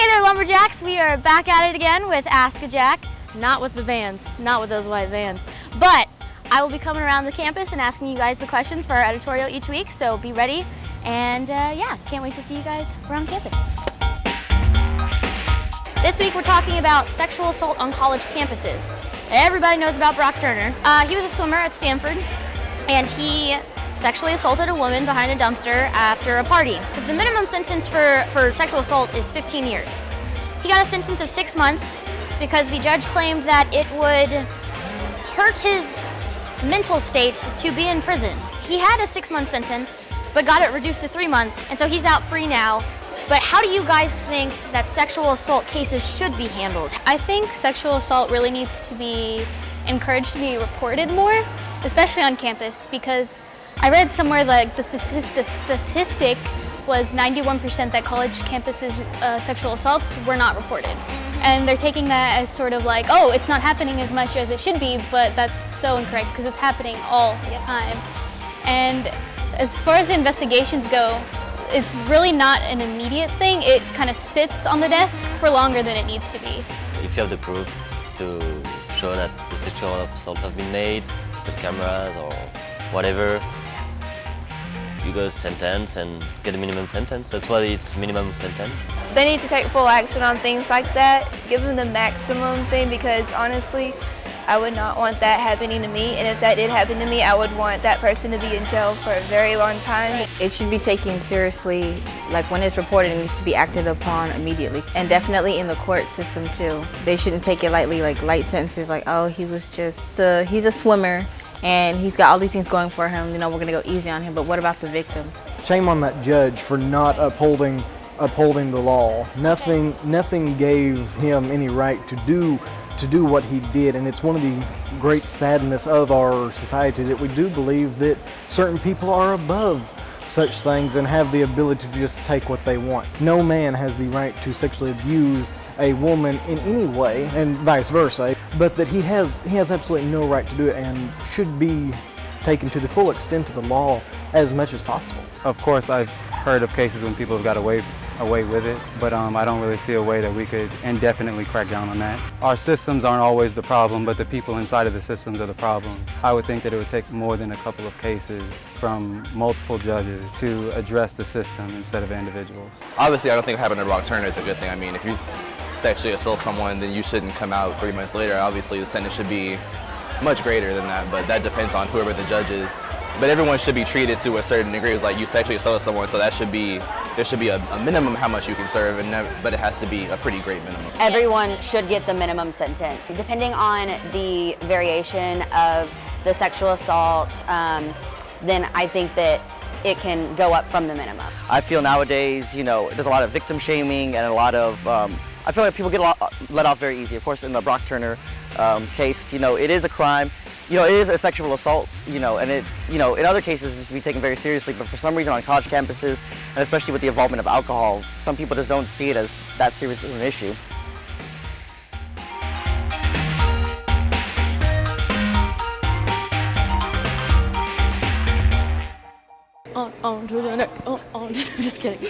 Hey there, Lumberjacks. We are back at it again with Ask a Jack. Not with the vans, not with those white vans. But I will be coming around the campus and asking you guys the questions for our editorial each week, so be ready. And yeah, can't wait to see you guys around campus. This week we're talking about sexual assault on college campuses. Everybody knows about Brock Turner. He was a swimmer at Stanford, and he sexually assaulted a woman behind a dumpster after a party. Because the minimum sentence for sexual assault is 15 years. He got a sentence of 6 months because the judge claimed that it would hurt his mental state to be in prison. He had a 6-month sentence, but got it reduced to 3 months, and so he's out free now. But how do you guys think that sexual assault cases should be handled? I think sexual assault really needs to be encouraged to be reported more, especially on campus, because I read somewhere like the statistic was 91% that college campuses' sexual assaults were not reported. And they're taking that as sort of like, oh, it's not happening as much as it should be, but that's so incorrect because it's happening all the time. And as far as the investigations go, it's really not an immediate thing. It kind of sits on the desk for longer than it needs to be. If you have the proof to show that the sexual assaults have been made with cameras or whatever, you go sentence and get a minimum sentence. That's why it's minimum sentence. They need to take full action on things like that, give them the maximum thing, because honestly, I would not want that happening to me, and if that did happen to me, I would want that person to be in jail for a very long time. It should be taken seriously. Like when it's reported, it needs to be acted upon immediately. And definitely in the court system too. They shouldn't take it lightly, like light sentences like, oh, he was just, he's a swimmer and he's got all these things going for him, you know, we're gonna go easy on him, but what about the victim? Shame on that judge for not upholding the law. Nothing gave him any right to do what he did, and it's one of the great sadness of our society that we do believe that certain people are above such things and have the ability to just take what they want. No man has the right to sexually abuse a woman in any way, and vice versa, but that he has absolutely no right to do it and should be taken to the full extent of the law as much as possible. Of course, I've heard of cases when people have got away with it, but I don't really see a way that we could indefinitely crack down on that. Our systems aren't always the problem, but the people inside of the systems are the problem. I would think that it would take more than a couple of cases from multiple judges to address the system instead of individuals. Obviously, I don't think what happened to Brock Turner is a good thing. I mean, if you sexually assault someone, then you shouldn't come out 3 months later. Obviously, the sentence should be much greater than that, but that depends on whoever the judge is. But everyone should be treated to a certain degree. It's like you sexually assaulted someone, so there should be a minimum how much you can serve, but it has to be a pretty great minimum. Everyone should get the minimum sentence. Depending on the variation of the sexual assault, then I think that it can go up from the minimum. I feel nowadays, you know, there's a lot of victim shaming and a lot of, I feel like people get let off very easy. Of course, in the Brock Turner case, you know, it is a crime. You know, it is a sexual assault, you know, and it, you know, in other cases it's to be taken very seriously, but for some reason on college campuses, and especially with the involvement of alcohol, some people just don't see it as that serious of an issue. On to the next, just kidding.